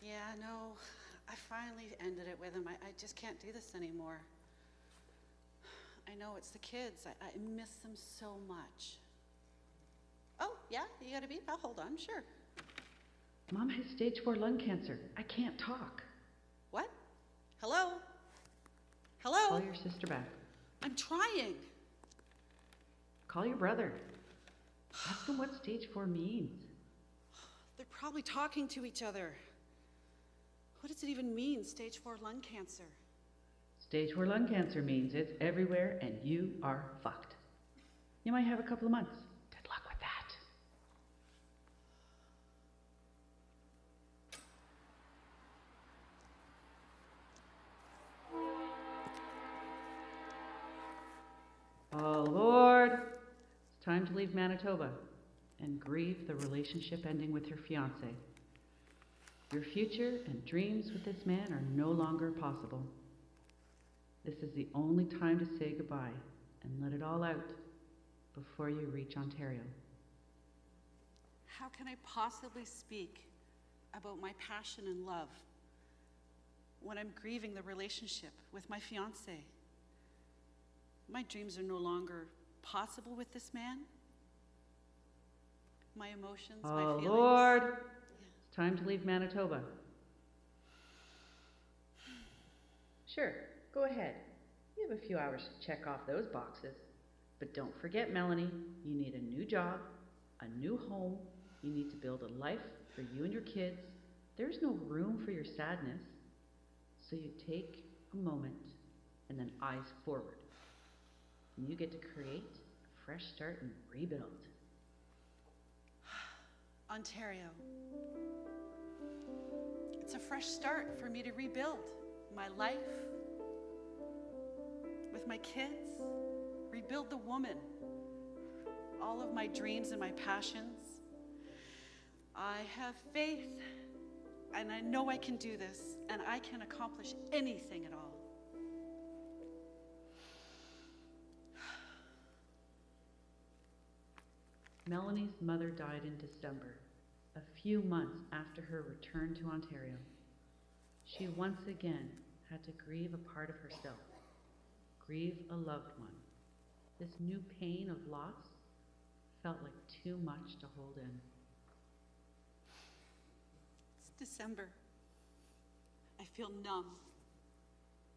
Yeah, no, I finally ended it with him. I just can't do this anymore. I know it's the kids. I miss them so much. Oh, yeah, you got a beep? I'll hold on, sure. Mom has stage 4 lung cancer. I can't talk. What? Hello? Hello? Call your sister back. I'm trying. Call your brother. Ask him what stage 4 means. They're probably talking to each other. What does it even mean, stage 4 lung cancer? Stage 4 lung cancer means it's everywhere and you are fucked. You might have a couple of months. Good luck with that. All aboard! It's time to leave Manitoba and grieve the relationship ending with your fiancé. Your future and dreams with this man are no longer possible. This is the only time to say goodbye and let it all out before you reach Ontario. How can I possibly speak about my passion and love when I'm grieving the relationship with my fiancé? My dreams are no longer possible with this man. My emotions, my feelings. Oh, Lord! It's time to leave Manitoba. Sure, go ahead. You have a few hours to check off those boxes. But don't forget, Melanie, you need a new job, a new home. You need to build a life for you and your kids. There's no room for your sadness. So you take a moment and then eyes forward. And you get to create a fresh start and rebuild. Ontario. It's a fresh start for me to rebuild my life with my kids, rebuild the woman, all of my dreams and my passions. I have faith, and I know I can do this, and I can accomplish anything at all. Melanie's mother died in December, a few months after her return to Ontario. She once again had to grieve a part of herself, grieve a loved one. This new pain of loss felt like too much to hold in. It's December. I feel numb,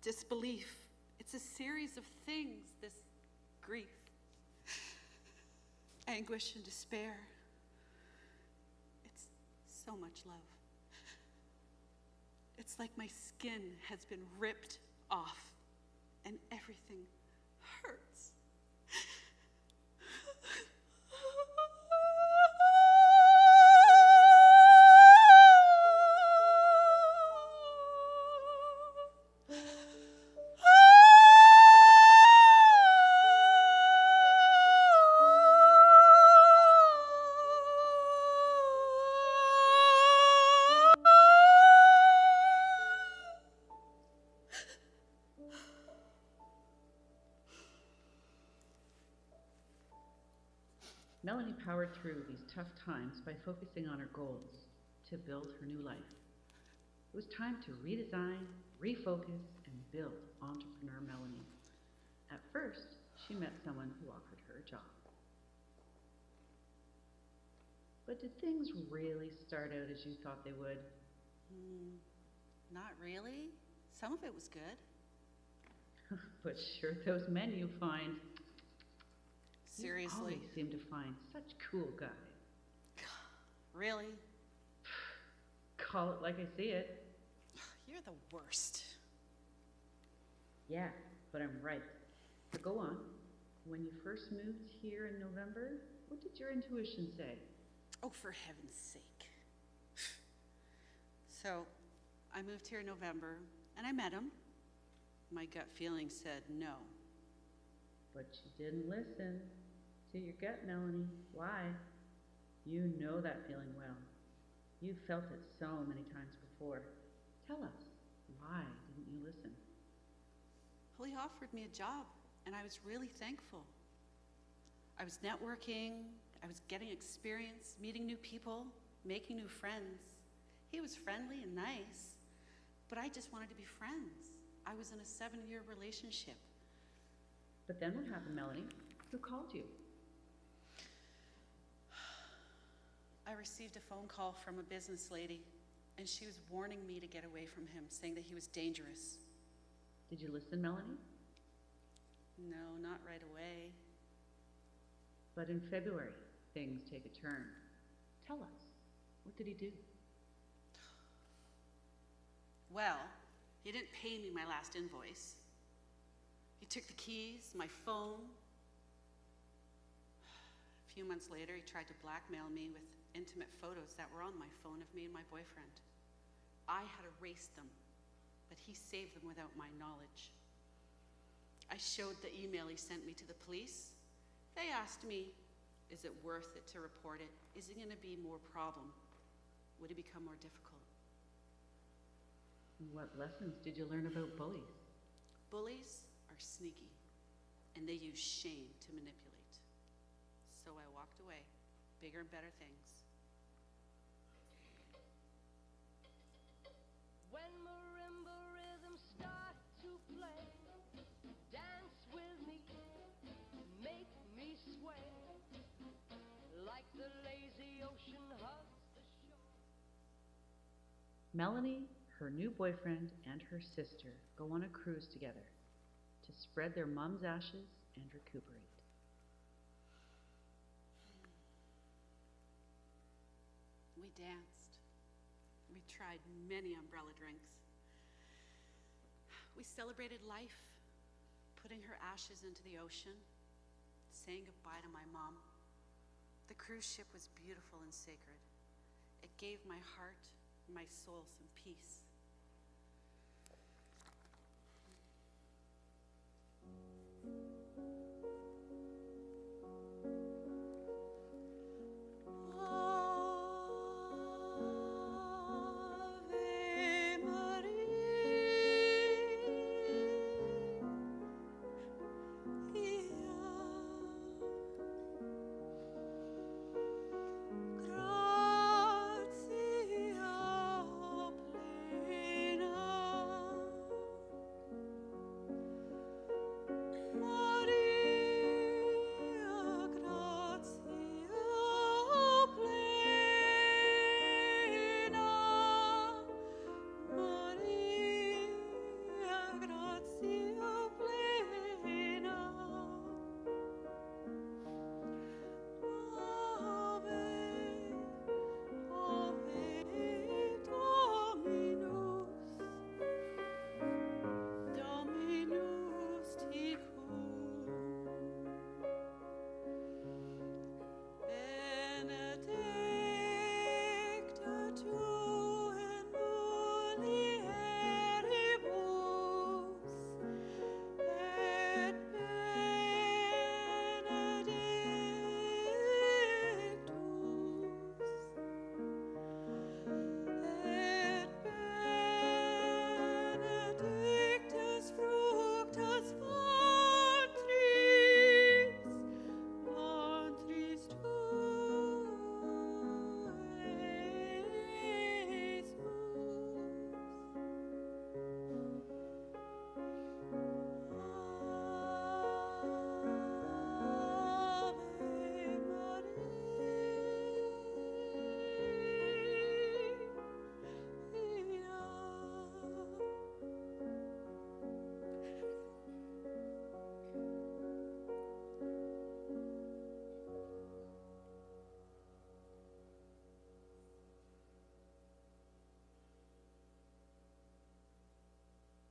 disbelief. It's a series of things, this grief. Anguish and despair. It's so much love. It's like my skin has been ripped off and everything hurts. Melanie powered through these tough times by focusing on her goals to build her new life. It was time to redesign, refocus, and build Entrepreneur Melanie. At first, she met someone who offered her a job. But did things really start out as you thought they would? Not really. Some of it was good. But sure, those men you find. Seriously? You always seem to find such cool guys. Really? Call it like I see it. You're the worst. Yeah, but I'm right. So go on. When you first moved here in November, what did your intuition say? Oh, for heaven's sake. So, I moved here in November, and I met him. My gut feeling said no. But you didn't listen to your gut, Melanie. Why? You know that feeling well. You felt it so many times before. Tell us, why didn't you listen? Well, he offered me a job, and I was really thankful. I was networking, I was getting experience, meeting new people, making new friends. He was friendly and nice, but I just wanted to be friends. I was in a 7-year relationship. But then what happened, Melanie? Who called you? I received a phone call from a business lady, and she was warning me to get away from him, saying that he was dangerous. Did you listen, Melanie? No, not right away. But in February, things take a turn. Tell us, what did he do? Well, he didn't pay me my last invoice. He took the keys, my phone. A few months later, he tried to blackmail me with intimate photos that were on my phone of me and my boyfriend. I had erased them, but he saved them without my knowledge. I showed the email he sent me to the police. They asked me, is it worth it to report it? Is it going to be more problem? Would it become more difficult? What lessons did you learn about bullies? Bullies are sneaky, and they use shame to manipulate. So I walked away, bigger and better things. When marimba rhythms start to play, dance with me, make me sway, like the lazy ocean hugs the shore. Melanie, her new boyfriend, and her sister go on a cruise together to spread their mom's ashes and recuperate. We danced. We tried many umbrella drinks. We celebrated life, putting her ashes into the ocean, saying goodbye to my mom. The cruise ship was beautiful and sacred. It gave my heart and my soul some peace.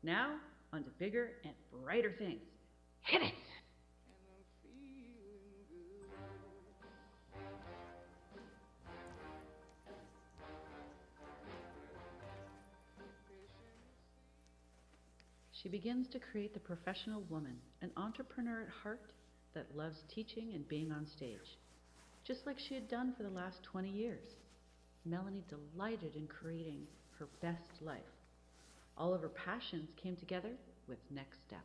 Now, on to bigger and brighter things. Hit it! She begins to create the professional woman, an entrepreneur at heart that loves teaching and being on stage, just like she had done for the last 20 years. Melanie delighted in creating her best life. All of her passions came together with Next Step.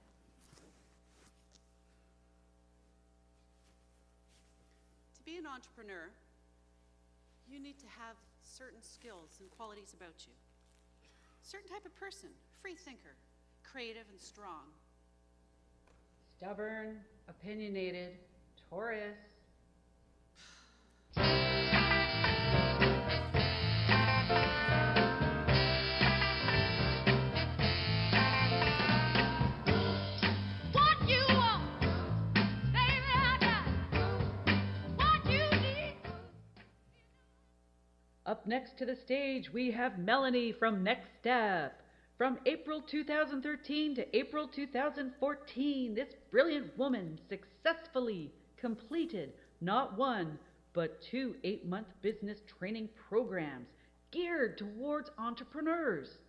To be an entrepreneur, you need to have certain skills and qualities about you. Certain type of person, free thinker, creative and strong. Stubborn, opinionated, Taurus. What you want, baby, I got what you need. Up next to the stage, we have Melanie from Next Step. From April 2013 to April 2014, this brilliant woman successfully completed not one, but 2 8-month business training programs geared towards entrepreneurs.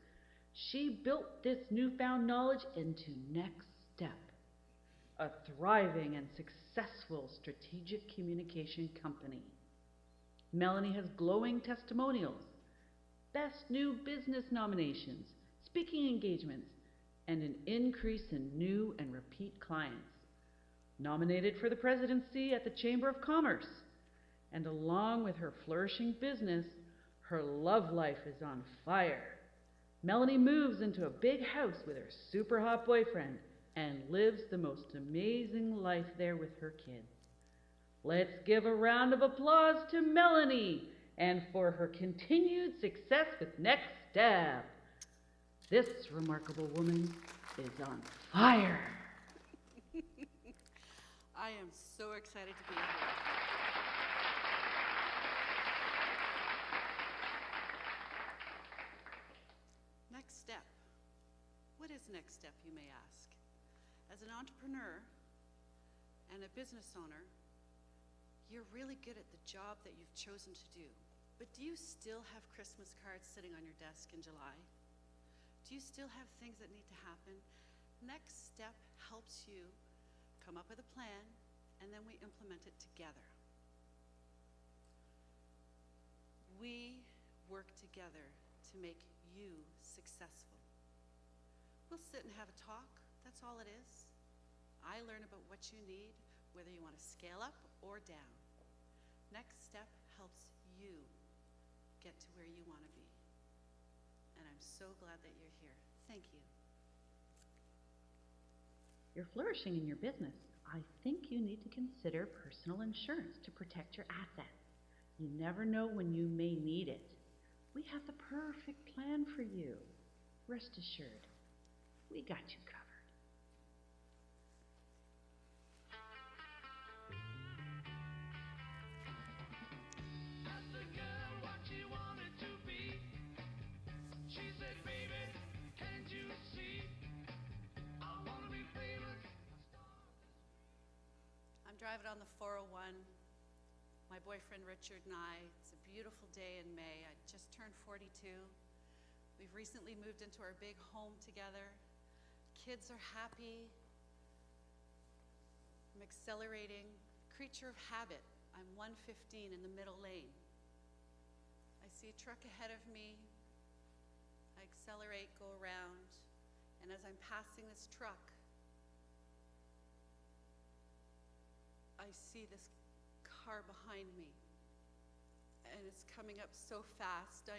She built this newfound knowledge into Next Step, a thriving and successful strategic communication company. Melanie has glowing testimonials, Best New Business nominations, speaking engagements, and an increase in new and repeat clients. Nominated for the presidency at the Chamber of Commerce. And along with her flourishing business, her love life is on fire. Melanie moves into a big house with her super hot boyfriend and lives the most amazing life there with her kids. Let's give a round of applause to Melanie and for her continued success with Next Step. This remarkable woman is on fire. I am so excited to be here. Next step. What is next step, you may ask? As an entrepreneur and a business owner, you're really good at the job that you've chosen to do. But do you still have Christmas cards sitting on your desk in July? Do you still have things that need to happen? Next step helps you come up with a plan, and then we implement it together. We work together to make you successful. We'll sit and have a talk, that's all it is. I learn about what you need, whether you want to scale up or down. Next step helps you get to where you want to be. And I'm so glad that you're here. Thank you. You're flourishing in your business. I think you need to consider personal insurance to protect your assets. You never know when you may need it. We have the perfect plan for you. Rest assured, we got you covered. I'm driving on the 401. My boyfriend Richard and I, it's a beautiful day in May. I just turned 42. We've recently moved into our big home together. Kids are happy. I'm accelerating. Creature of habit. I'm 115 in the middle lane. I see a truck ahead of me. I accelerate, go around, and as I'm passing this truck, I see this car behind me, and it's coming up so fast.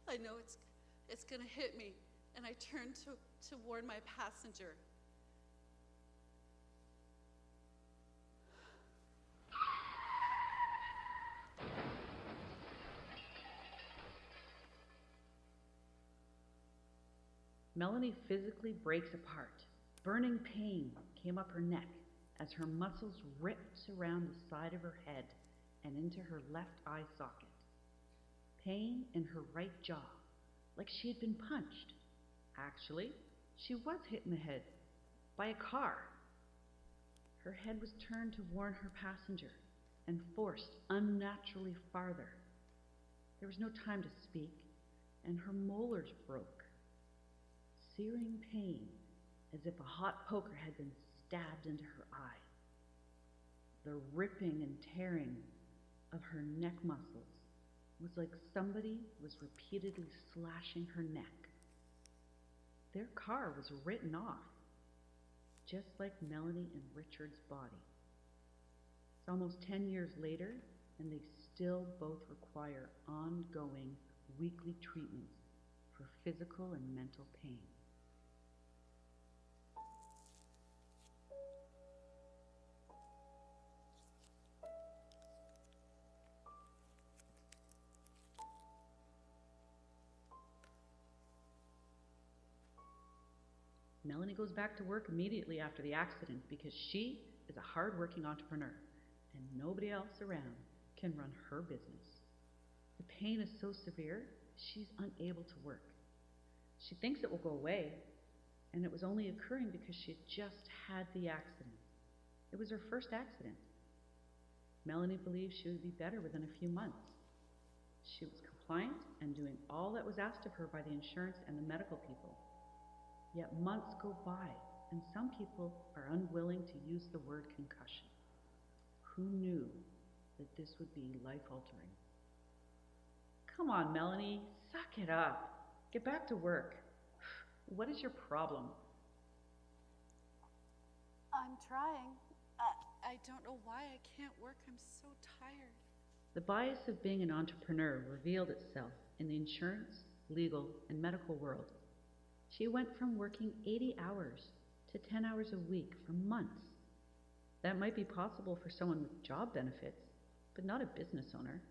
I know it's gonna hit me, and I turn to warn my passenger. Melanie physically breaks apart. Burning pain came up her neck as her muscles ripped around the side of her head and into her left eye socket. Pain in her right jaw, like she had been punched. Actually, she was hit in the head by a car. Her head was turned to warn her passenger and forced unnaturally farther. There was no time to speak, and her molars broke. Searing pain, as if a hot poker had been stabbed into her eye. The ripping and tearing of her neck muscles was like somebody was repeatedly slashing her neck. Their car was written off, just like Melanie and Richard's body. It's almost 10 years later, and they still both require ongoing weekly treatments for physical and mental pain. Melanie goes back to work immediately after the accident because she is a hard-working entrepreneur and nobody else around can run her business. The pain is so severe, she's unable to work. She thinks it will go away, and it was only occurring because she had just had the accident. It was her first accident. Melanie believed she would be better within a few months. She was compliant and doing all that was asked of her by the insurance and the medical people. Yet months go by, and some people are unwilling to use the word concussion. Who knew that this would be life-altering? Come on, Melanie, suck it up. Get back to work. What is your problem? I'm trying. I don't know why I can't work. I'm so tired. The bias of being an entrepreneur revealed itself in the insurance, legal, and medical world. She went from working 80 hours to 10 hours a week for months. That might be possible for someone with job benefits, but not a business owner.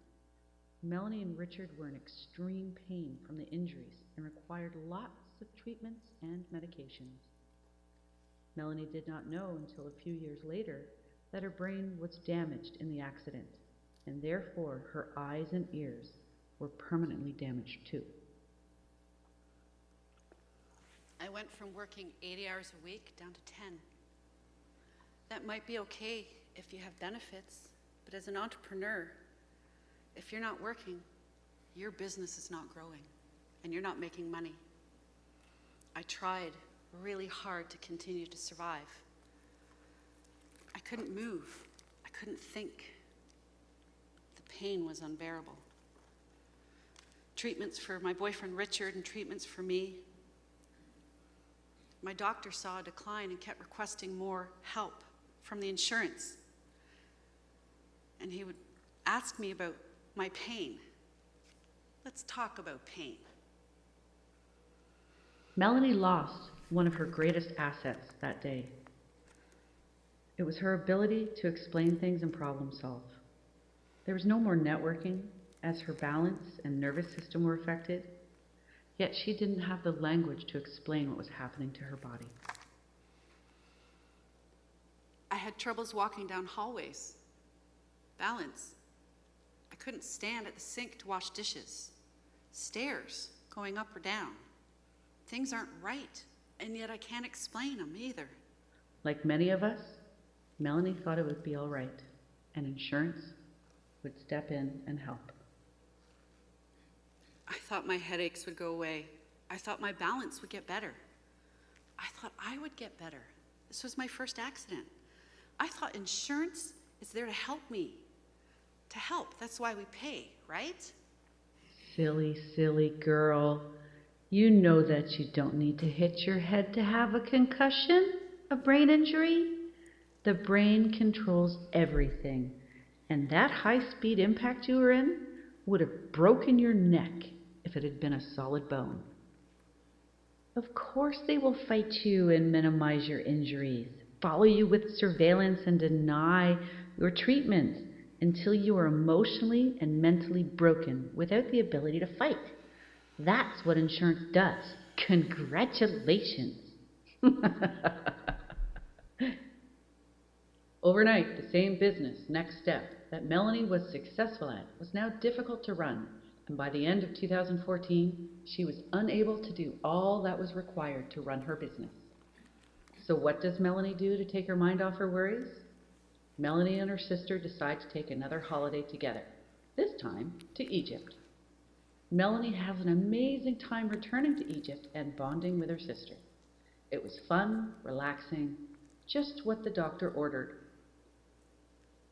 Melanie and Richard were in extreme pain from the injuries and required lots of treatments and medications. Melanie did not know until a few years later that her brain was damaged in the accident, and therefore her eyes and ears were permanently damaged too. I went from working 80 hours a week down to 10. That might be okay if you have benefits, but as an entrepreneur, if you're not working, your business is not growing and you're not making money. I tried really hard to continue to survive. I couldn't move. I couldn't think. The pain was unbearable. Treatments for my boyfriend Richard and treatments for me. My doctor saw a decline and kept requesting more help from the insurance. And he would ask me about my pain. Let's talk about pain. Melanie lost one of her greatest assets that day. It was her ability to explain things and problem solve. There was no more networking as her balance and nervous system were affected. Yet she didn't have the language to explain what was happening to her body. I had troubles walking down hallways. Balance. I couldn't stand at the sink to wash dishes. Stairs, going up or down. Things aren't right, and yet I can't explain them either. Like many of us, Melanie thought it would be all right, and insurance would step in and help. I thought my headaches would go away. I thought my balance would get better. I thought I would get better. This was my first accident. I thought insurance is there to help me. To help, that's why we pay, right? Silly, silly girl. You know that you don't need to hit your head to have a concussion, a brain injury. The brain controls everything, and that high-speed impact you were in would have broken your neck if it had been a solid bone. Of course they will fight you and minimize your injuries, follow you with surveillance and deny your treatments until you are emotionally and mentally broken without the ability to fight. That's what insurance does. Congratulations. Overnight, the same business, next step, that Melanie was successful at was now difficult to run, and by the end of 2014, she was unable to do all that was required to run her business. So what does Melanie do to take her mind off her worries? Melanie and her sister decide to take another holiday together, this time to Egypt. Melanie has an amazing time returning to Egypt and bonding with her sister. It was fun, relaxing, just what the doctor ordered.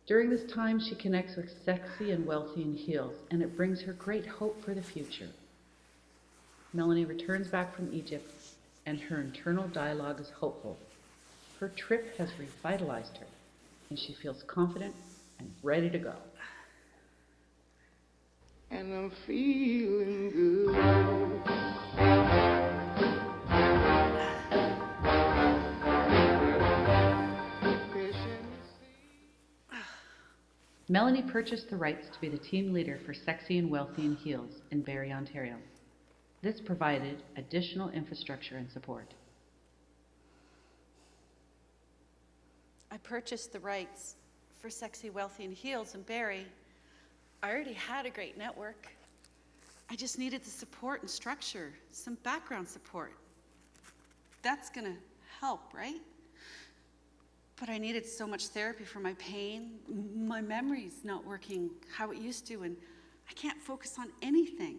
During this time, she connects with Sexy and Wealthy in Heels, and it brings her great hope for the future. Melanie returns back from Egypt, and her internal dialogue is hopeful. Her trip has revitalized her, and she feels confident and ready to go. and I'm feeling good. Melanie purchased the rights to be the team leader for Sexy and Wealthy in Heels in Barrie, Ontario. This provided additional infrastructure and support. I purchased the rights for Sexy, Wealthy in Heels in Barrie. I already had a great network. I just needed the support and structure, some background support. That's gonna help, right? But I needed so much therapy for my pain. My memory's not working how it used to, and I can't focus on anything.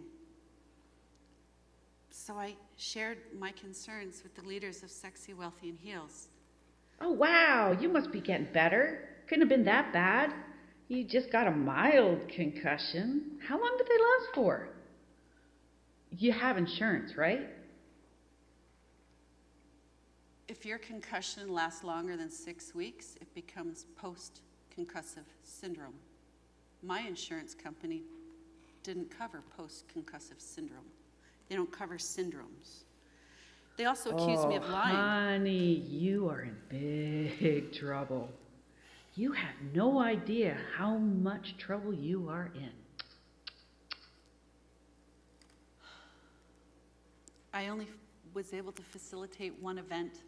So I shared my concerns with the leaders of Sexy, Wealthy in Heels. Oh, wow, you must be getting better. Couldn't have been that bad. You just got a mild concussion. How long did they last for? You have insurance, right? If your concussion lasts longer than 6 weeks, it becomes post-concussive syndrome. My insurance company didn't cover post-concussive syndrome. They don't cover syndromes. They also accused me of lying. Honey, you are in big trouble. You have no idea how much trouble you are in. I only was able to facilitate one event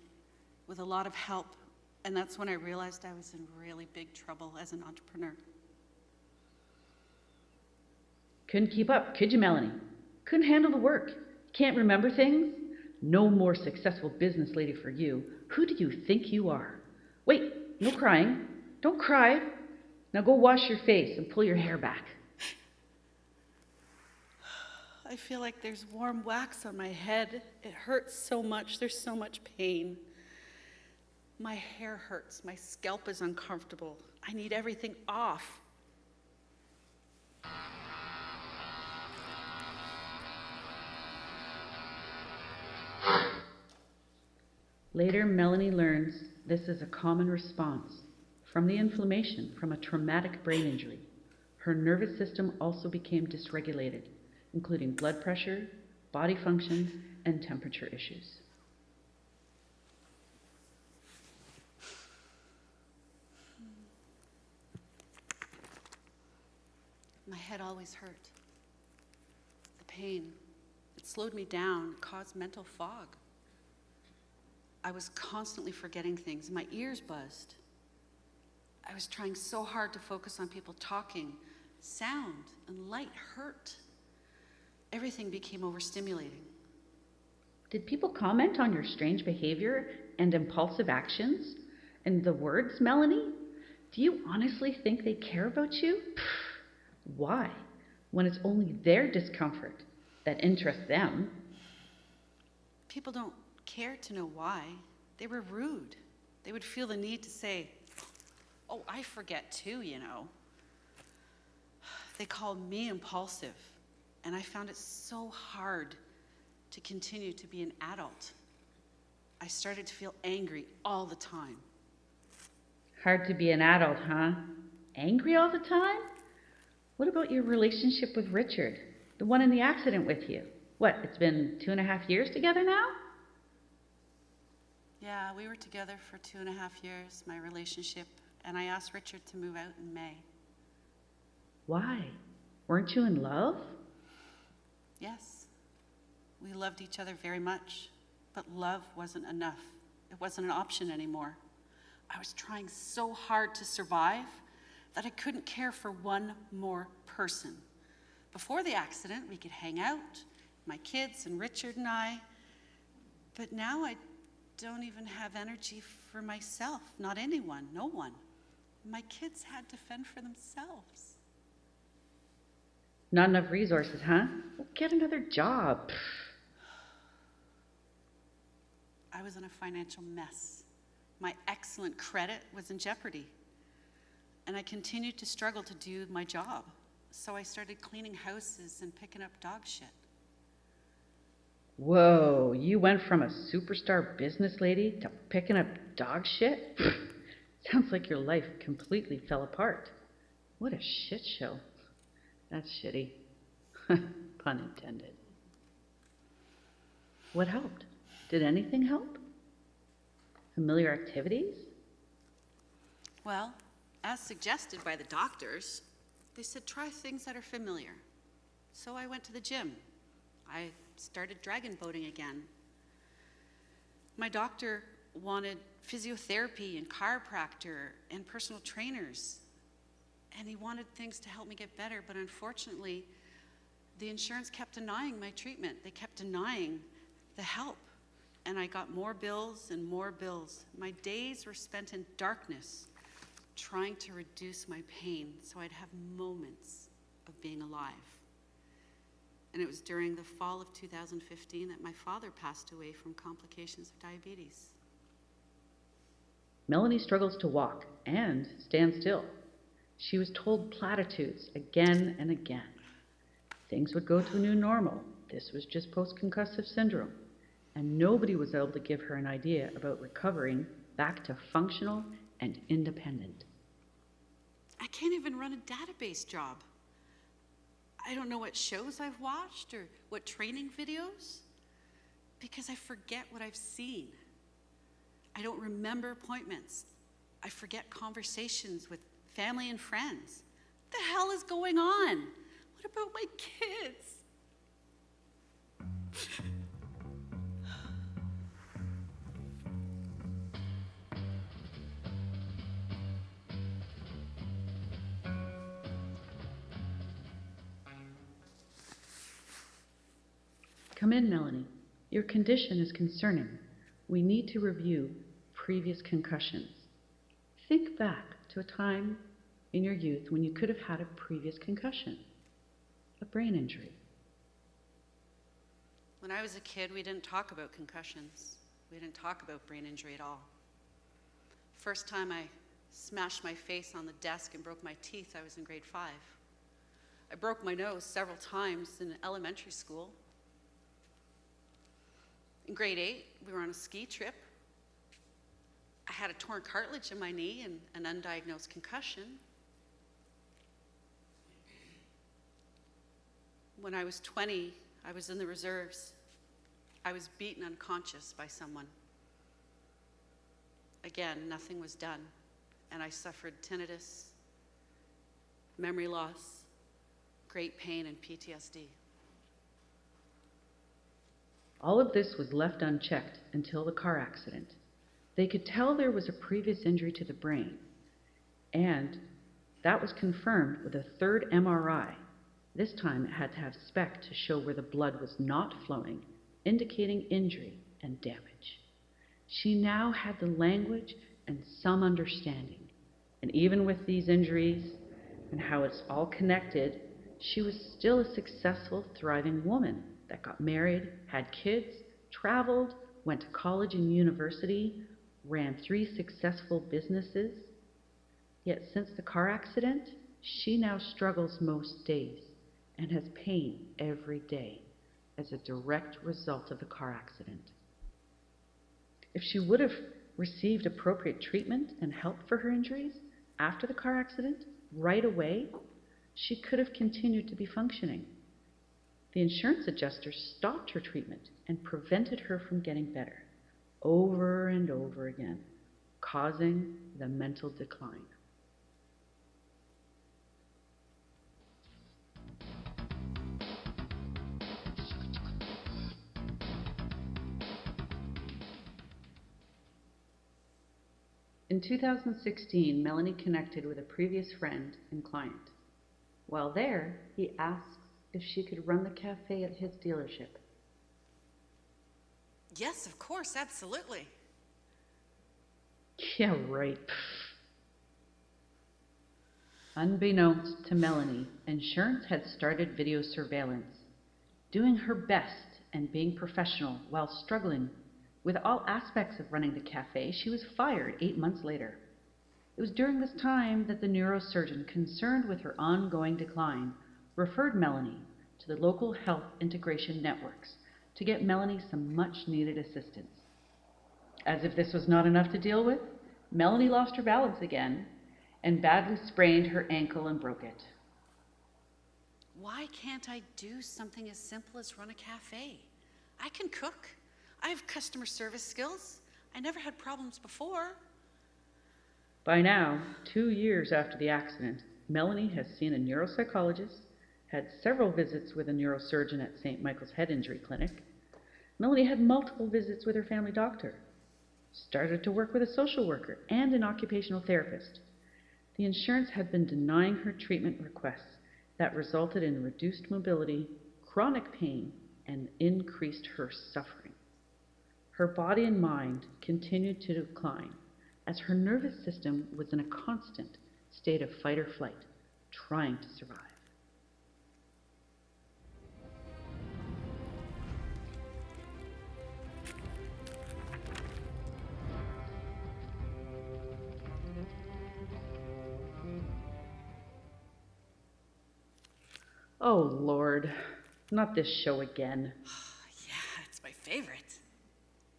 with a lot of help, and that's when I realized I was in really big trouble as an entrepreneur. Couldn't keep up, could you, Melanie? Couldn't handle the work. Can't remember things? No more successful business lady for you. Who do you think you are? Wait, no crying. Don't cry. Now go wash your face and pull your hair back. I feel like there's warm wax on my head. It hurts so much. There's so much pain. My hair hurts. My scalp is uncomfortable. I need everything off. Later, Melanie learns this is a common response from the inflammation from a traumatic brain injury. Her nervous system also became dysregulated, including blood pressure, body functions, and temperature issues. My head always hurt. The pain, it slowed me down, caused mental fog. I was constantly forgetting things. My ears buzzed. I was trying so hard to focus on people talking. Sound and light hurt. Everything became overstimulating. Did people comment on your strange behavior and impulsive actions? And the words, Melanie? Do you honestly think they care about you? Why? When it's only their discomfort that interests them. People don't care to know why. They were rude. They would feel the need to say, "Oh, I forget too, you know." They called me impulsive, and I found it so hard to continue to be an adult. I started to feel angry all the time. Hard to be an adult, huh? Angry all the time? What about your relationship with Richard, the one in the accident with you? What, it's been 2.5 years together now? Yeah, we were together for 2.5 years, my relationship, and I asked Richard to move out in May. Why? Weren't you in love? Yes, we loved each other very much, but love wasn't enough. It wasn't an option anymore. I was trying so hard to survive that I couldn't care for one more person. Before the accident, we could hang out, my kids and Richard and I, but now I don't even have energy for myself, not anyone, no one. My kids had to fend for themselves. Not enough resources, huh? Well, get another job. I was in a financial mess. My excellent credit was in jeopardy. And I continued to struggle to do my job. So I started cleaning houses and picking up dog shit. Whoa, you went from a superstar business lady to picking up dog shit? Sounds like your life completely fell apart. What a shit show. That's shitty. Pun intended. What helped? Did anything help? Familiar activities? Well, as suggested by the doctors, they said try things that are familiar. So I went to the gym. I started dragon boating again. My doctor wanted physiotherapy and chiropractor and personal trainers. And he wanted things to help me get better, but unfortunately, the insurance kept denying my treatment. They kept denying the help. And I got more bills and more bills. My days were spent in darkness, trying to reduce my pain so I'd have moments of being alive. And it was during the fall of 2015 that my father passed away from complications of diabetes. Melanie struggles to walk and stand still. She was told platitudes again and again. Things would go to a new normal. This was just post-concussive syndrome. And nobody was able to give her an idea about recovering back to functional and independent. I can't even run a database job. I don't know what shows I've watched or what training videos, because I forget what I've seen. I don't remember appointments. I forget conversations with family and friends. What the hell is going on? What about my kids? Come in, Melanie. Your condition is concerning. We need to review previous concussions. Think back to a time in your youth when you could have had a previous concussion, a brain injury. When I was a kid, we didn't talk about concussions. We didn't talk about brain injury at all. First time I smashed my face on the desk and broke my teeth, I was in grade 5. I broke my nose several times in elementary school. In grade 8, we were on a ski trip. I had a torn cartilage in my knee and an undiagnosed concussion. When I was 20, I was in the reserves. I was beaten unconscious by someone. Again, nothing was done, and I suffered tinnitus, memory loss, great pain, and PTSD. All of this was left unchecked until the car accident. They could tell there was a previous injury to the brain, and that was confirmed with a third MRI. This time it had to have SPECT to show where the blood was not flowing, indicating injury and damage. She now had the language and some understanding. And even with these injuries and how it's all connected, she was still a successful, thriving woman that got married, had kids, traveled, went to college and university, ran 3 successful businesses. Yet since the car accident, she now struggles most days and has pain every day as a direct result of the car accident. If she would have received appropriate treatment and help for her injuries after the car accident, right away, she could have continued to be functioning. The insurance adjuster stopped her treatment and prevented her from getting better, over and over again, causing the mental decline. In 2016, Melanie connected with a previous friend and client. While there, he asks if she could run the cafe at his dealership. Yes, of course, absolutely. Yeah, right. Unbeknownst to Melanie, insurance had started video surveillance. Doing her best and being professional while struggling with all aspects of running the cafe, she was fired 8 months later. It was during this time that the neurosurgeon, concerned with her ongoing decline, referred Melanie to the local health integration networks to get Melanie some much-needed assistance. As if this was not enough to deal with, Melanie lost her balance again and badly sprained her ankle and broke it. Why can't I do something as simple as run a cafe? I can cook. I have customer service skills. I never had problems before. By now, 2 years after the accident, Melanie has seen a neuropsychologist, had several visits with a neurosurgeon at St. Michael's Head Injury Clinic. Melanie had multiple visits with her family doctor, started to work with a social worker and an occupational therapist. The insurance had been denying her treatment requests that resulted in reduced mobility, chronic pain, and increased her suffering. Her body and mind continued to decline as her nervous system was in a constant state of fight or flight, trying to survive. Oh, Lord, not this show again. Yeah, it's my favorite.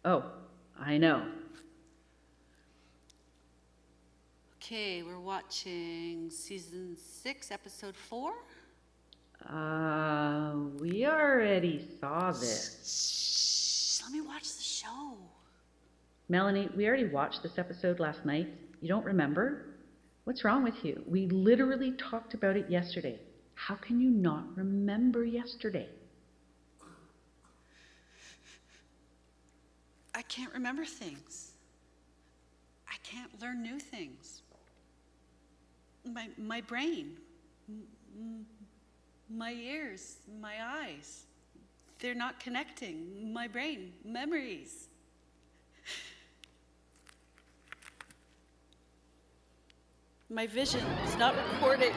Oh, I know. Okay, we're watching season 6, episode 4. We already saw this. Shh, let me watch the show. Melanie, we already watched this episode last night. You don't remember? What's wrong with you? We literally talked about it yesterday. How can you not remember yesterday? I can't remember things. I can't learn new things. My brain, my ears, my eyes, they're not connecting. My brain, memories. My vision is not recording.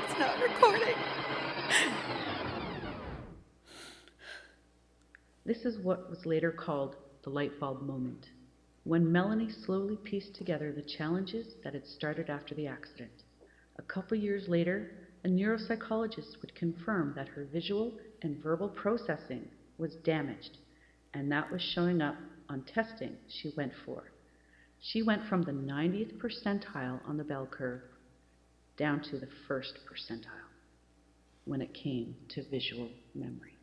It's not recording. This is what was later called the light bulb moment, when Melanie slowly pieced together the challenges that had started after the accident. A couple years later, a neuropsychologist would confirm that her visual and verbal processing was damaged, and that was showing up on testing she went for. She went from the 90th percentile on the bell curve down to the 1st percentile when it came to visual memory.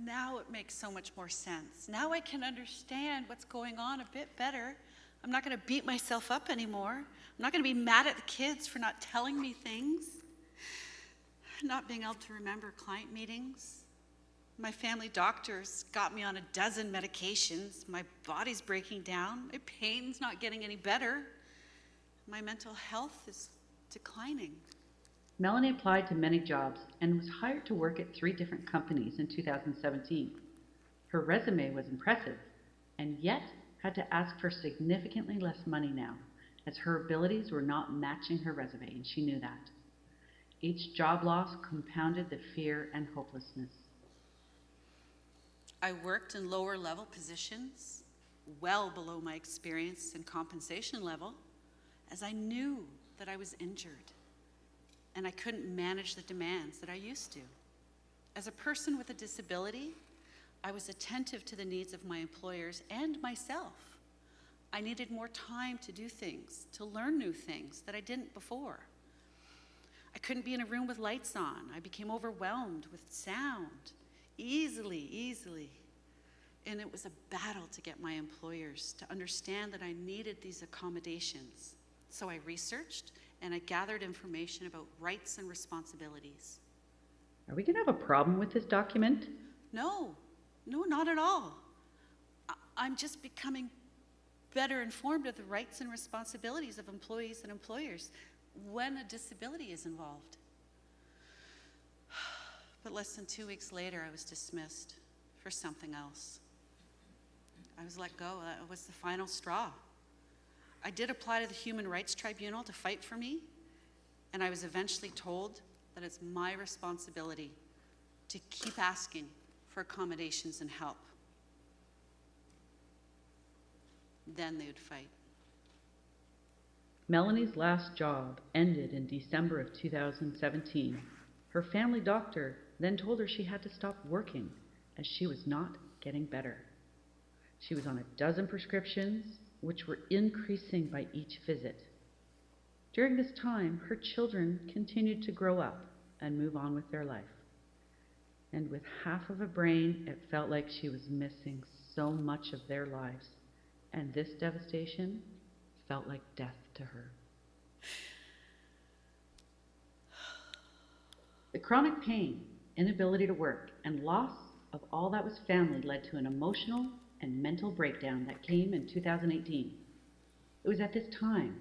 Now it makes so much more sense. Now I can understand what's going on a bit better. I'm not going to beat myself up anymore. I'm not going to be mad at the kids for not telling me things, not being able to remember client meetings. My family doctors got me on a dozen medications. My body's breaking down. My pain's not getting any better. My mental health is declining. Melanie applied to many jobs and was hired to work at 3 different companies in 2017. Her resume was impressive, and yet had to ask for significantly less money now, as her abilities were not matching her resume, and she knew that. Each job loss compounded the fear and hopelessness. I worked in lower level positions, well below my experience and compensation level, as I knew that I was injured and I couldn't manage the demands that I used to. As a person with a disability, I was attentive to the needs of my employers and myself. I needed more time to do things, to learn new things that I didn't before. I couldn't be in a room with lights on. I became overwhelmed with sound, easily. And it was a battle to get my employers to understand that I needed these accommodations. So I researched and I gathered information about rights and responsibilities. Are we going to have a problem with this document? No, not at all. I'm just becoming better informed of the rights and responsibilities of employees and employers when a disability is involved. But less than 2 weeks later, I was dismissed for something else. I was let go. That was the final straw. I did apply to the Human Rights Tribunal to fight for me, and I was eventually told that it's my responsibility to keep asking for accommodations and help. Then they would fight. Melanie's last job ended in December of 2017. Her family doctor then told her she had to stop working as she was not getting better. She was on a dozen prescriptions, which were increasing by each visit. During this time, her children continued to grow up and move on with their life. And with half of a brain, it felt like she was missing so much of their lives. And this devastation felt like death to her. The chronic pain, inability to work, and loss of all that was family led to an emotional and mental breakdown that came in 2018. It was at this time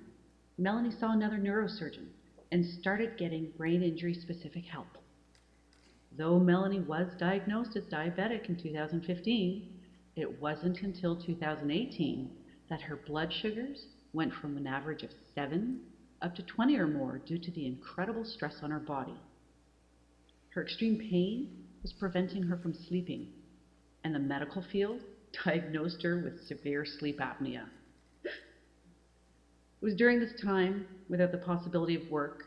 Melanie saw another neurosurgeon and started getting brain injury specific help. Though Melanie was diagnosed as diabetic in 2015, it wasn't until 2018 that her blood sugars went from an average of 7 up to 20 or more due to the incredible stress on her body. Her extreme pain was preventing her from sleeping, and the medical field diagnosed her with severe sleep apnea. It was during this time, without the possibility of work,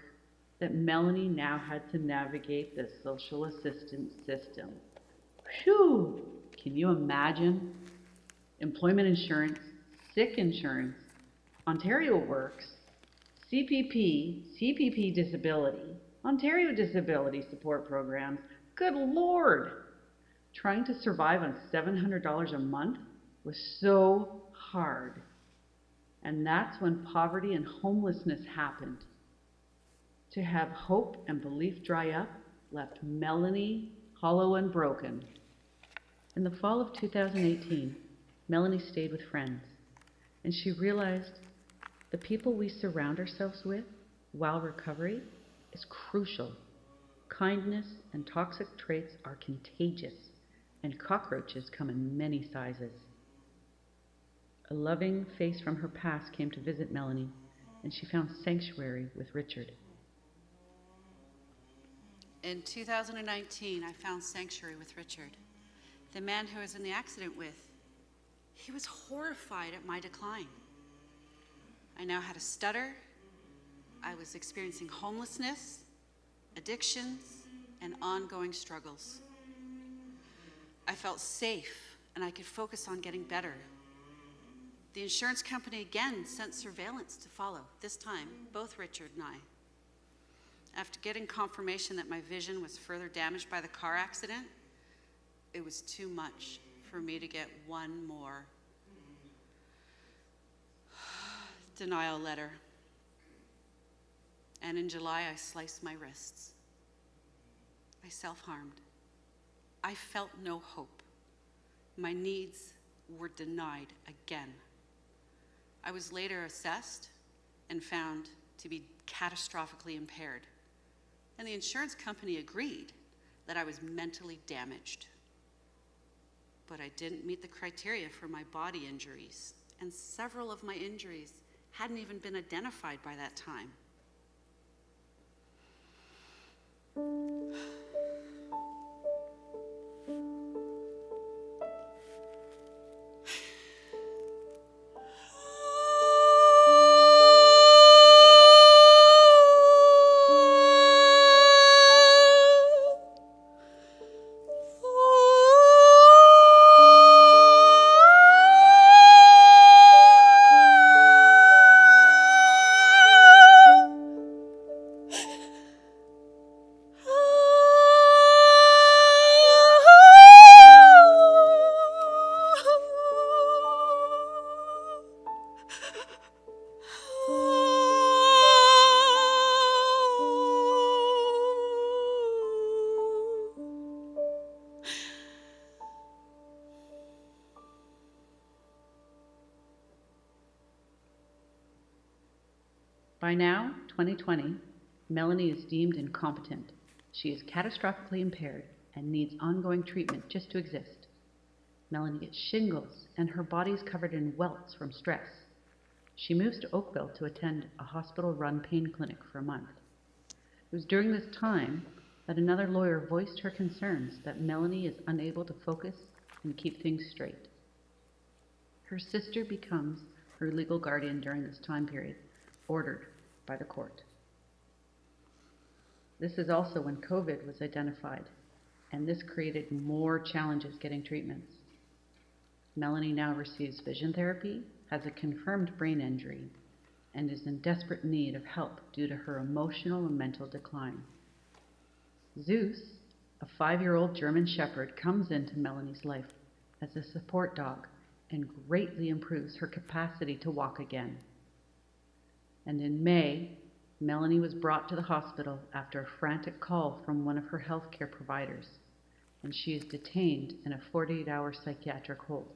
that Melanie now had to navigate the social assistance system. Phew! Can you imagine? Employment insurance, sick insurance, Ontario Works, CPP Disability, Ontario Disability Support Programs. Good Lord! Trying to survive on $700 a month was so hard. And that's when poverty and homelessness happened. To have hope and belief dry up left Melanie hollow and broken. In the fall of 2018, Melanie stayed with friends, and she realized the people we surround ourselves with while recovery is crucial. Kindness and toxic traits are contagious, and cockroaches come in many sizes. A loving face from her past came to visit Melanie, and she found sanctuary with Richard. In 2019, I found sanctuary with Richard, the man who I was in the accident with. He was horrified at my decline. I now had a stutter. I was experiencing homelessness, addictions, and ongoing struggles. I felt safe, and I could focus on getting better. The insurance company again sent surveillance to follow, this time both Richard and I. After getting confirmation that my vision was further damaged by the car accident, it was too much for me to get one more denial letter. And in July, I sliced my wrists. I self-harmed. I felt no hope. My needs were denied again. I was later assessed and found to be catastrophically impaired. And the insurance company agreed that I was mentally damaged. But I didn't meet the criteria for my body injuries, and several of my injuries hadn't even been identified by that time. By now, 2020, Melanie is deemed incompetent. She is catastrophically impaired and needs ongoing treatment just to exist. Melanie gets shingles and her body is covered in welts from stress. She moves to Oakville to attend a hospital-run pain clinic for a month. It was during this time that another lawyer voiced her concerns that Melanie is unable to focus and keep things straight. Her sister becomes her legal guardian during this time period, ordered by the court. This is also when COVID was identified, and this created more challenges getting treatments. Melanie now receives vision therapy, has a confirmed brain injury, and is in desperate need of help due to her emotional and mental decline. Zeus, a 5-year-old German shepherd, comes into Melanie's life as a support dog and greatly improves her capacity to walk again. And in May, Melanie was brought to the hospital after a frantic call from one of her healthcare providers, and she is detained in a 48-hour psychiatric hold,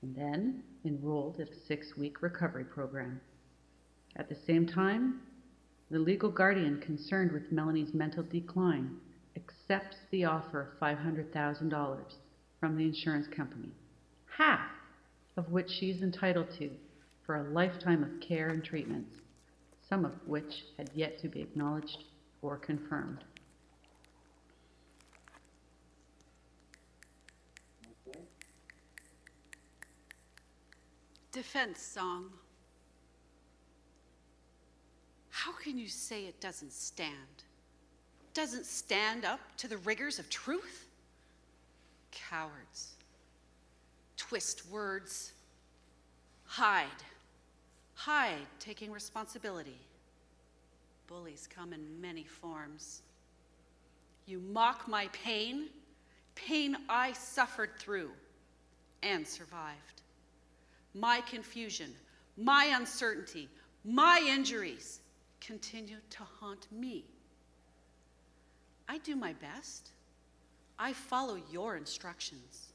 and then enrolled in a 6-week recovery program. At the same time, the legal guardian concerned with Melanie's mental decline accepts the offer of $500,000 from the insurance company, half of which she is entitled to for a lifetime of care and treatments, some of which had yet to be acknowledged or confirmed. Defense song. How can you say it doesn't stand? Doesn't stand up to the rigors of truth? Cowards. Twist words. Hide. Hide taking responsibility. Bullies come in many forms. You mock my pain, pain I suffered through and survived. My confusion, my uncertainty, my injuries continue to haunt me. I do my best. I follow your instructions,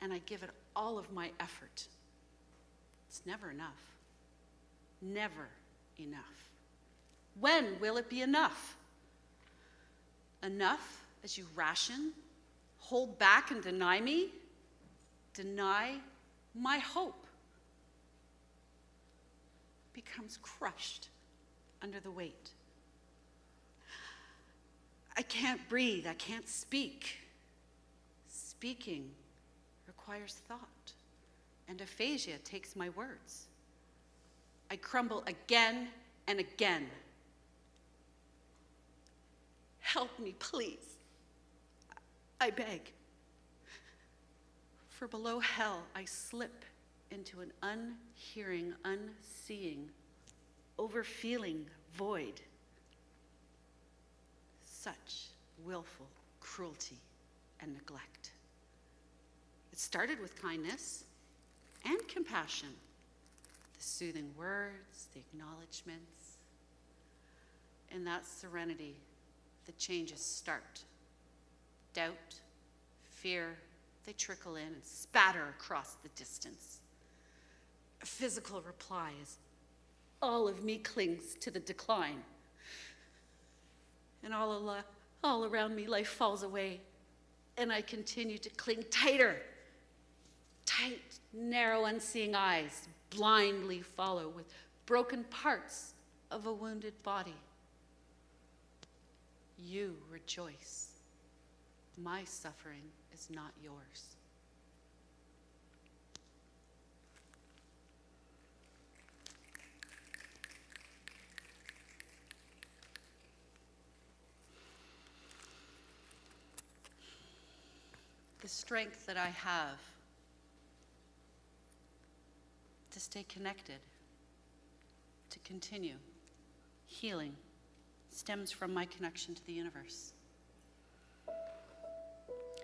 and I give it all of my effort. It's never enough. Never enough. When will it be enough? Enough as you ration, hold back and deny me, deny my hope, becomes crushed under the weight. I can't breathe, I can't speak. Speaking requires thought, and aphasia takes my words. I crumble again and again. Help me, please. I beg. For below hell, I slip into an unhearing, unseeing, overfeeling void. Such willful cruelty and neglect. It started with kindness and compassion, the soothing words, the acknowledgments. In that serenity, the changes start. Doubt, fear, they trickle in and spatter across the distance. A physical reply as all of me clings to the decline. And all around me, life falls away, and I continue to cling tighter. Tight, narrow, unseeing eyes blindly follow with broken parts of a wounded body. You rejoice. My suffering is not yours. The strength that I have to stay connected, to continue healing, stems from my connection to the universe.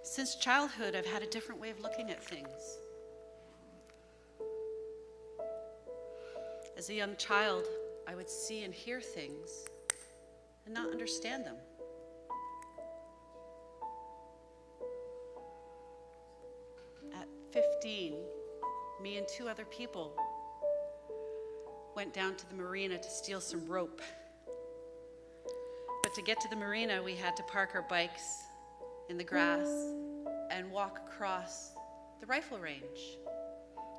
Since childhood, I've had a different way of looking at things. As a young child, I would see and hear things and not understand them. At 15, me and 2 other people went down to the marina to steal some rope. But to get to the marina, we had to park our bikes in the grass and walk across the rifle range.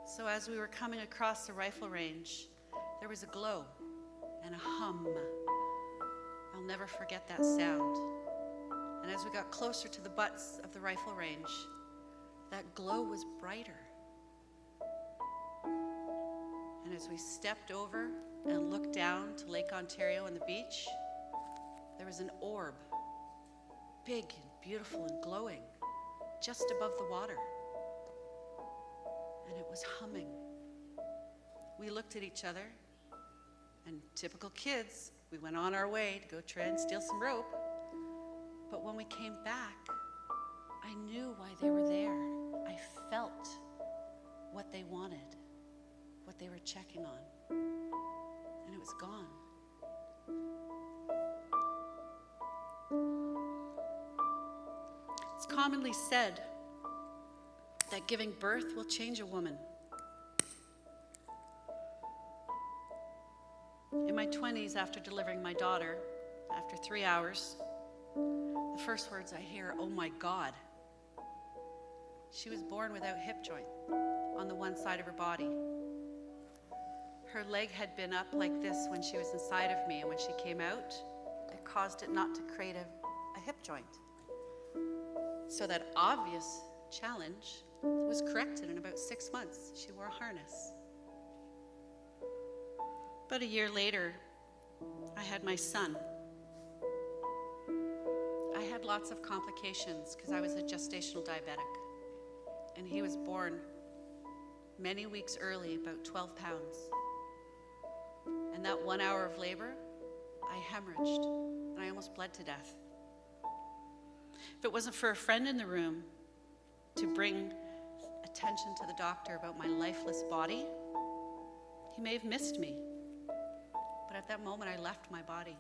So as we were coming across the rifle range, there was a glow and a hum. I'll never forget that sound. And as we got closer to the butts of the rifle range, that glow was brighter. And as we stepped over and looked down to Lake Ontario and the beach, there was an orb, big and beautiful and glowing, just above the water. And it was humming. We looked at each other And typical kids, we went on our way to go try and steal some rope. But when we came back, I knew why they were there. I felt what they wanted, what they were checking on, and it was gone. It's commonly said that giving birth will change a woman. In my 20s, after delivering my daughter, after 3 hours, the first words I hear, "Oh my God." She was born without hip joint on the one side of her body. Her leg had been up like this when she was inside of me, and when she came out, it caused it not to create a hip joint. So that obvious challenge was corrected in about 6 months. She wore a harness. About a year later, I had my son. I had lots of complications because I was a gestational diabetic. And he was born many weeks early, about 12 pounds. And that 1 hour of labor, I hemorrhaged, and I almost bled to death. If it wasn't for a friend in the room to bring attention to the doctor about my lifeless body, he may have missed me. But at that moment, I left my body,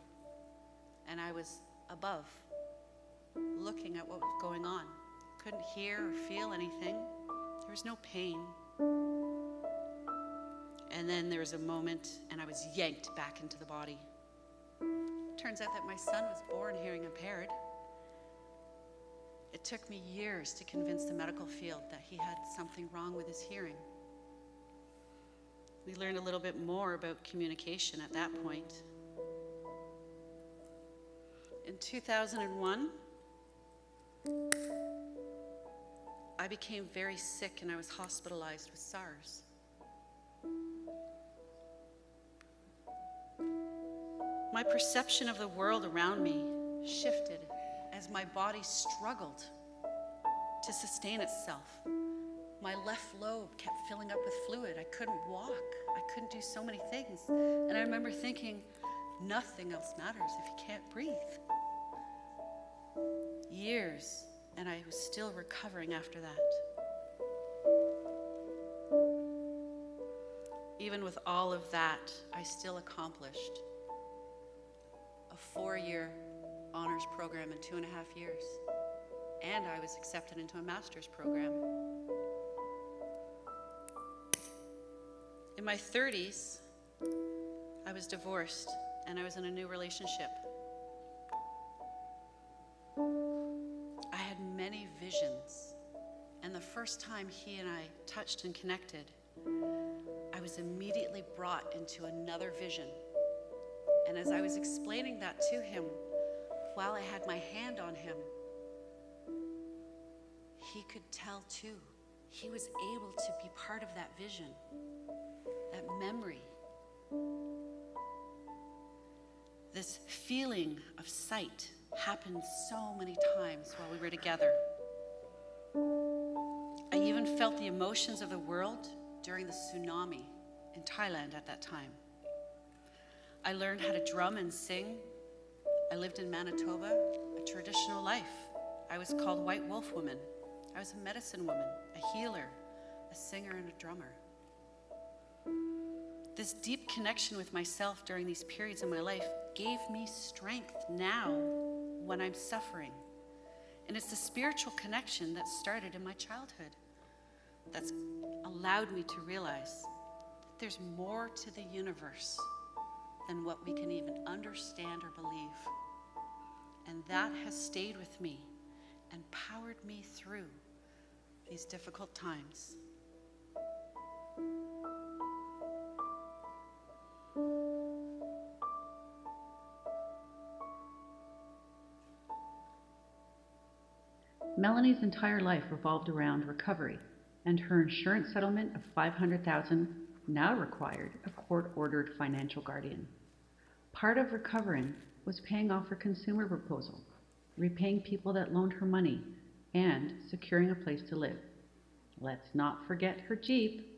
and I was above, looking at what was going on. Couldn't hear or feel anything. There was no pain. And then there was a moment, and I was yanked back into the body. Turns out that my son was born hearing impaired. It took me years to convince the medical field that he had something wrong with his hearing. We learned a little bit more about communication at that point. In 2001, I became very sick and I was hospitalized with SARS. My perception of the world around me shifted as my body struggled to sustain itself. My left lobe kept filling up with fluid. I couldn't walk. I couldn't do so many things. And I remember thinking, nothing else matters if you can't breathe. Years, and I was still recovering after that. Even with all of that, I still accomplished a 4-year honors program in 2.5 years. And I was accepted into a master's program. In my 30s, I was divorced and I was in a new relationship. I had many visions, and the first time he and I touched and connected, I was immediately brought into another vision. And as I was explaining that to him, while I had my hand on him, he could tell too. He was able to be part of that vision, that memory. This feeling of sight happened so many times while we were together. I even felt the emotions of the world during the tsunami in Thailand at that time. I learned how to drum and sing. I lived in Manitoba, a traditional life. I was called White Wolf Woman. I was a medicine woman, a healer, a singer, and a drummer. This deep connection with myself during these periods in my life gave me strength now when I'm suffering. And it's the spiritual connection that started in my childhood that's allowed me to realize that there's more to the universe than what we can even understand or believe. And that has stayed with me and powered me through these difficult times. Melanie's entire life revolved around recovery, and her insurance settlement of $500,000 now required a court-ordered financial guardian. Part of recovering was paying off her consumer proposal, repaying people that loaned her money, and securing a place to live. Let's not forget her Jeep.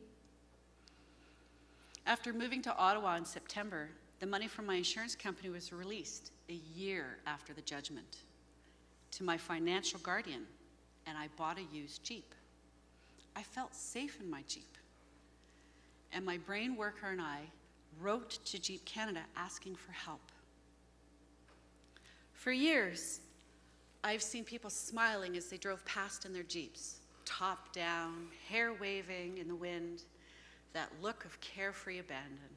After moving to Ottawa in September, The money from my insurance company was released a year after the judgment to my financial guardian, and I bought a used Jeep. I felt safe in my Jeep. And my brain worker and I wrote to Jeep Canada asking for help. For years, I've seen people smiling as they drove past in their Jeeps, top down, hair waving in the wind, that look of carefree abandon.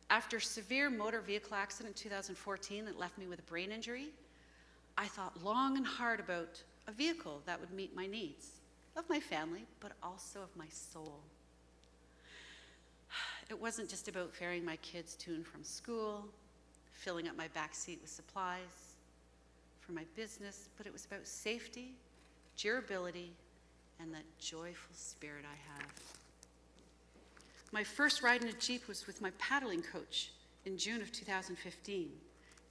After a severe motor vehicle accident in 2014 that left me with a brain injury, I thought long and hard about a vehicle that would meet my needs, of my family, but also of my soul. It wasn't just about ferrying my kids to and from school, filling up my back seat with supplies for my business, but it was about safety, durability, and that joyful spirit I have. My first ride in a Jeep was with my paddling coach in June of 2015,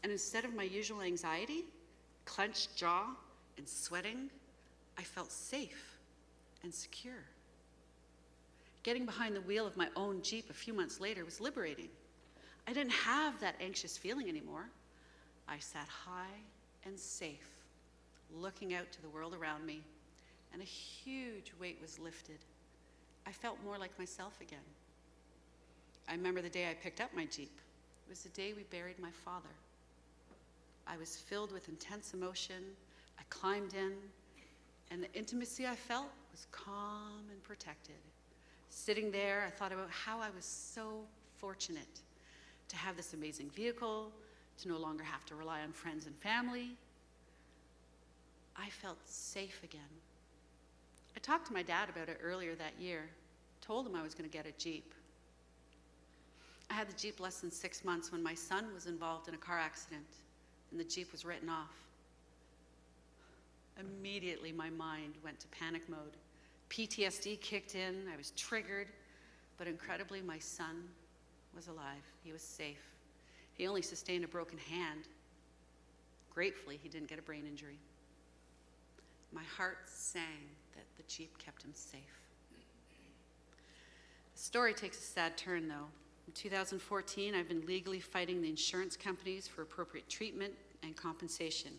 and instead of my usual anxiety, clenched jaw, and sweating, I felt safe and secure. Getting behind the wheel of my own Jeep a few months later was liberating. I didn't have that anxious feeling anymore. I sat high and safe, looking out to the world around me, and a huge weight was lifted. I felt more like myself again. I remember the day I picked up my Jeep. It was the day we buried my father. I was filled with intense emotion. I climbed in, and the intimacy I felt was calm and protected. Sitting there, I thought about how I was so fortunate to have this amazing vehicle, to no longer have to rely on friends and family. I felt safe again. I talked to my dad about it earlier that year, told him I was going to get a Jeep. I had the Jeep less than 6 months when my son was involved in a car accident, and the Jeep was written off. Immediately, my mind went to panic mode. PTSD kicked in, I was triggered, but incredibly, my son was alive. He was safe. He only sustained a broken hand. Gratefully, he didn't get a brain injury. My heart sang that the Jeep kept him safe. The story takes a sad turn, though. In 2014, I've been legally fighting the insurance companies for appropriate treatment and compensation.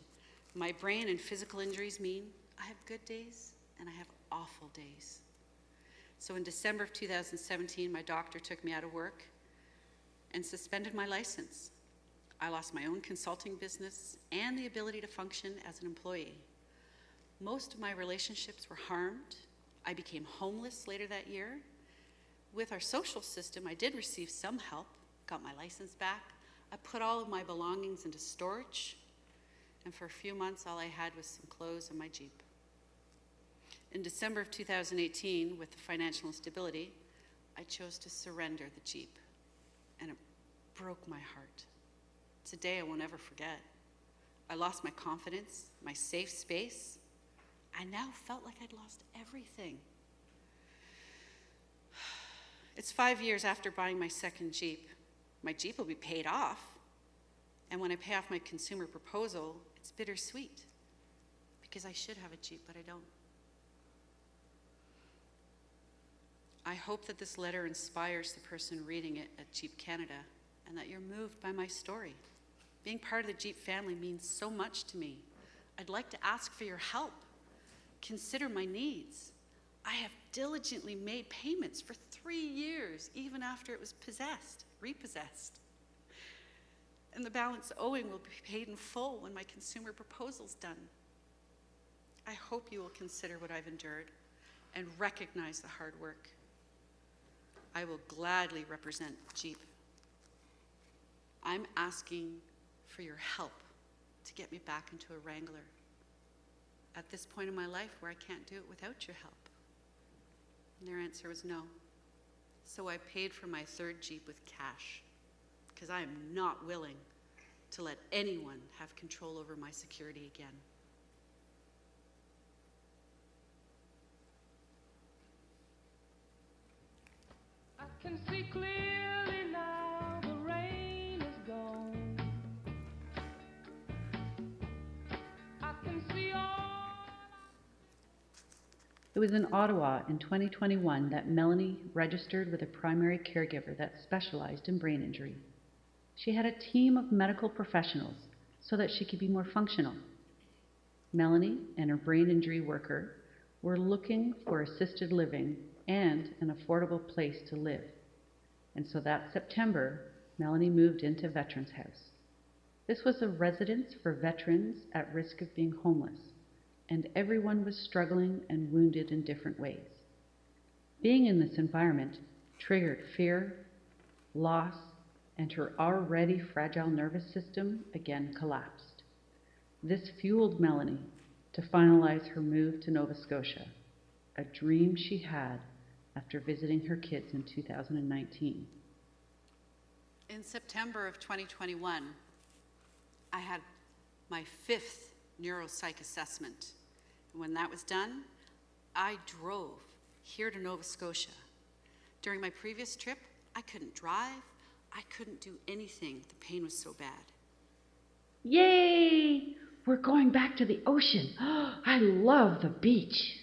My brain and physical injuries mean I have good days and I have awful days. So in December of 2017, my doctor took me out of work and suspended my license. I lost my own consulting business and the ability to function as an employee. Most of my relationships were harmed. I became homeless later that year. With our social system, I did receive some help, got my license back. I put all of my belongings into storage, and for a few months, all I had was some clothes and my Jeep. In December of 2018, with the financial instability, I chose to surrender the Jeep, and it broke my heart. It's a day I won't ever forget. I lost my confidence, my safe space. I now felt like I'd lost everything. It's 5 years after buying my second Jeep. My Jeep will be paid off. And when I pay off my consumer proposal, it's bittersweet because I should have a Jeep, but I don't. I hope that this letter inspires the person reading it at Jeep Canada and that you're moved by my story. Being part of the Jeep family means so much to me. I'd like to ask for your help. Consider my needs. I have diligently made payments for 3 years, even after it was repossessed. And the balance owing will be paid in full when my consumer proposal's done. I hope you will consider what I've endured and recognize the hard work. I will gladly represent Jeep. I'm asking for your help to get me back into a Wrangler at this point in my life where I can't do it without your help. And their answer was no. So I paid for my third Jeep with cash because I am not willing to let anyone have control over my security again. I can see clearly now the rain is gone. I can see all. It was in Ottawa in 2021 that Melanie registered with a primary caregiver that specialized in brain injury. She had a team of medical professionals so that she could be more functional. Melanie and her brain injury worker were looking for assisted living and an affordable place to live. And so that September, Melanie moved into Veterans House. This was a residence for veterans at risk of being homeless, and everyone was struggling and wounded in different ways. Being in this environment triggered fear, loss, and her already fragile nervous system again collapsed. This fueled Melanie to finalize her move to Nova Scotia, a dream she had after visiting her kids in 2019. In September of 2021, I had my 5th neuropsych assessment. And when that was done, I drove here to Nova Scotia. During my previous trip, I couldn't drive, I couldn't do anything. The pain was so bad. Yay! We're going back to the ocean. I love the beach.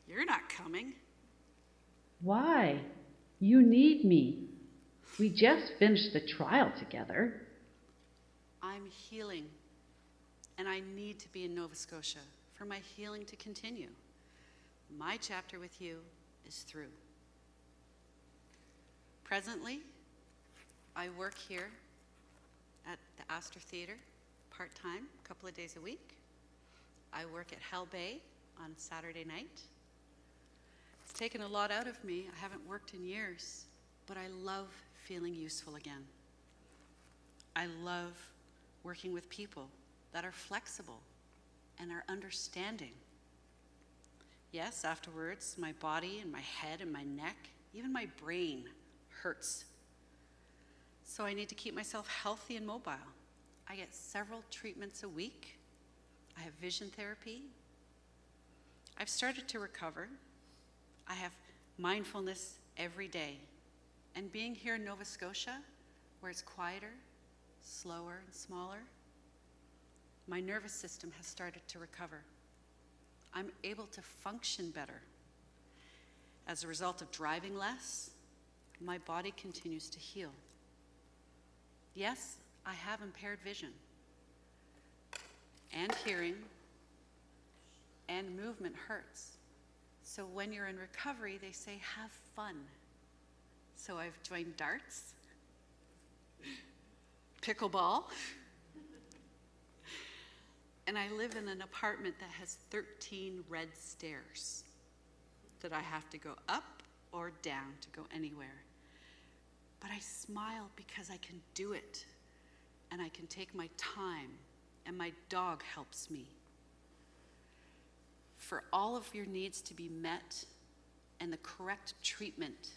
You're not coming. Why? You need me. We just finished the trial together. I'm healing, and I need to be in Nova Scotia for my healing to continue. My chapter with you is through. Presently, I work here at the Astor Theatre part-time, a couple of days a week. I work at Hell Bay on Saturday night. It's taken a lot out of me. I haven't worked in years, but I love feeling useful again. I love working with people that are flexible and are understanding. Yes, afterwards, my body and my head and my neck, even my brain hurts. So I need to keep myself healthy and mobile. I get several treatments a week. I have vision therapy. I've started to recover. I have mindfulness every day. And being here in Nova Scotia, where it's quieter, slower, and smaller, my nervous system has started to recover. I'm able to function better. As a result of driving less, my body continues to heal. Yes, I have impaired vision and hearing, and movement hurts. So when you're in recovery, they say, have fun. So I've joined darts, pickleball, and I live in an apartment that has 13 red stairs that I have to go up or down to go anywhere. But I smile because I can do it, and I can take my time, and my dog helps me. For all of your needs to be met and the correct treatment,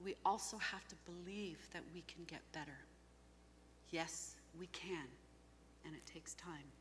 we also have to believe that we can get better. Yes, we can, and it takes time.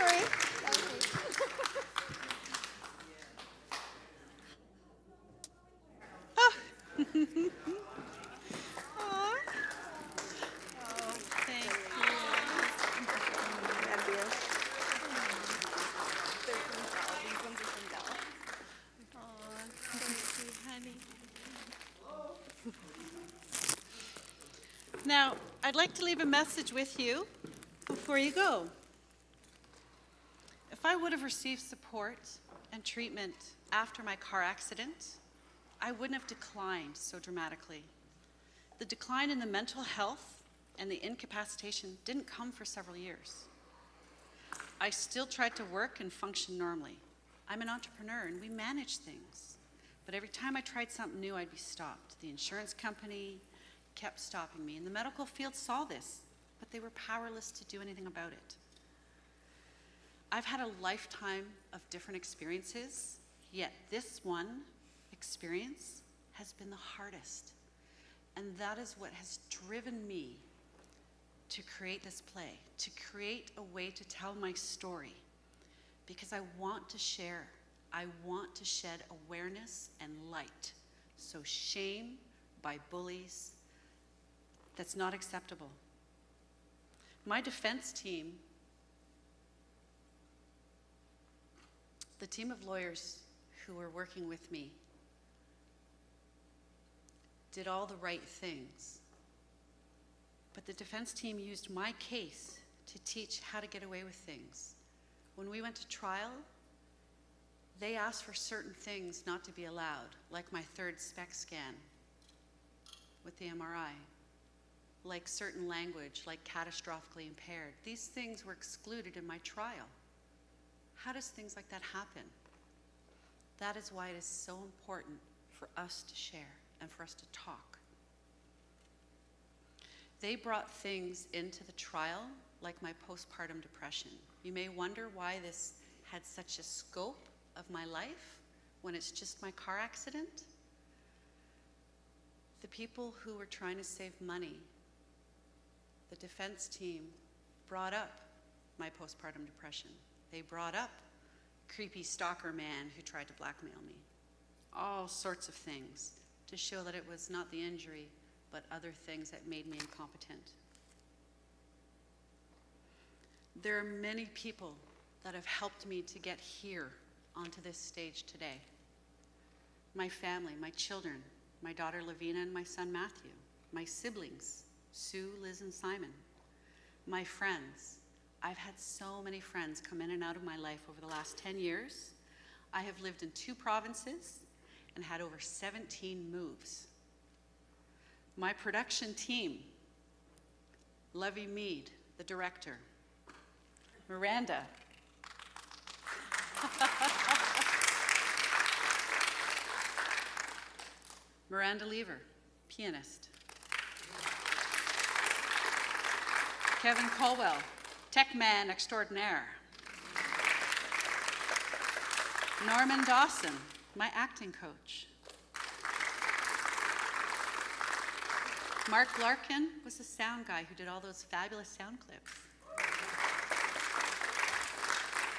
Sorry. Aw. Oh, thank you. Envious. They're from Dell. These ones are from Dell. Aw, thank you, honey. Now, I'd like to leave a message with you before you go. If I would have received support and treatment after my car accident, I wouldn't have declined so dramatically. The decline in the mental health and the incapacitation didn't come for several years. I still tried to work and function normally. I'm an entrepreneur and we manage things. But every time I tried something new, I'd be stopped. The insurance company kept stopping me, and the medical field saw this, but they were powerless to do anything about it. I've had a lifetime of different experiences, yet this one experience has been the hardest. And that is what has driven me to create this play, to create a way to tell my story, because I want to share. I want to shed awareness and light. So shame by bullies, that's not acceptable. My defense team, the team of lawyers who were working with me, did all the right things. But the defense team used my case to teach how to get away with things. When we went to trial, they asked for certain things not to be allowed, like my third SPECT scan with the MRI, like certain language, like catastrophically impaired. These things were excluded in my trial. How does things like that happen? That is why it is so important for us to share and for us to talk. They brought things into the trial, like my postpartum depression. You may wonder why this had such a scope of my life when it's just my car accident. The people who were trying to save money, the defense team, brought up my postpartum depression. They brought up creepy stalker man who tried to blackmail me. All sorts of things to show that it was not the injury, but other things that made me incompetent. There are many people that have helped me to get here onto this stage today. My family, my children, my daughter Lavina and my son Matthew, my siblings, Sue, Liz, and Simon, my friends. I've had so many friends come in and out of my life over the last 10 years. I have lived in 2 provinces and had over 17 moves. My production team, Lovey Mead, the director, Miranda, Miranda Lever, pianist, Kevin Colwell, tech man extraordinaire, Norman Dawson, my acting coach, Mark Larkin was the sound guy who did all those fabulous sound clips.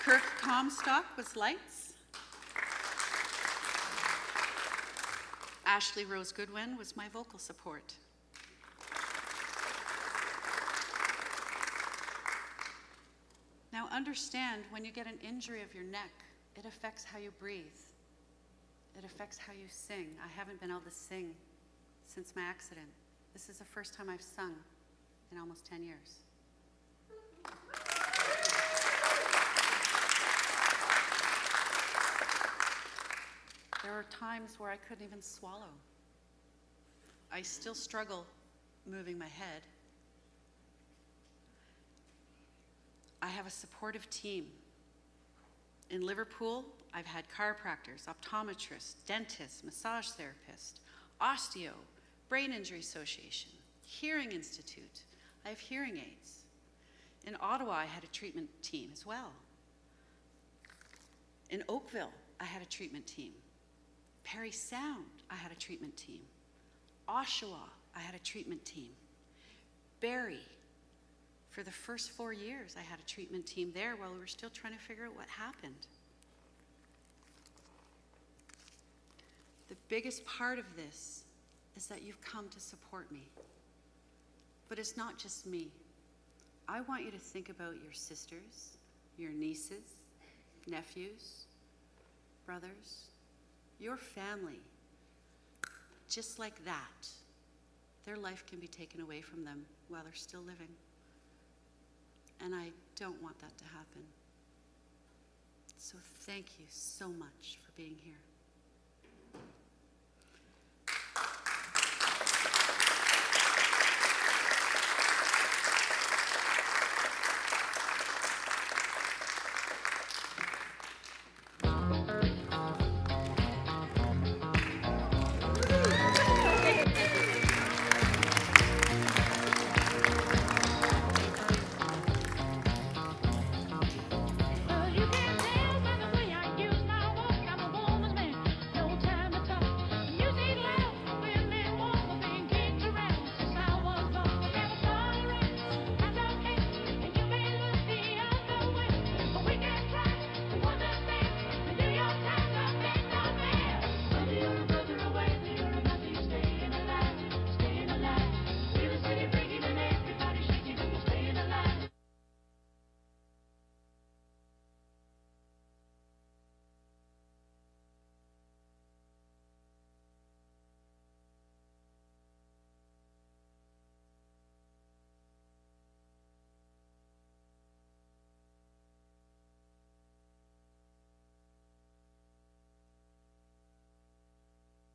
Kirk Comstock was lights. Ashley Rose Goodwin was my vocal support. Now understand, when you get an injury of your neck, it affects how you breathe. It affects how you sing. I haven't been able to sing since my accident. This is the first time I've sung in almost 10 years. There were times where I couldn't even swallow. I still struggle moving my head. I have a supportive team. In Liverpool, I've had chiropractors, optometrists, dentists, massage therapists, osteo, Brain Injury Association, Hearing Institute. I have hearing aids. In Ottawa, I had a treatment team as well. In Oakville, I had a treatment team. Parry Sound, I had a treatment team. Oshawa, I had a treatment team. Barrie, For the first 4 years, I had a treatment team there while we were still trying to figure out what happened. The biggest part of this is that you've come to support me. But it's not just me. I want you to think about your sisters, your nieces, nephews, brothers, your family. Just like that, their life can be taken away from them while they're still living. And I don't want that to happen. So thank you so much for being here.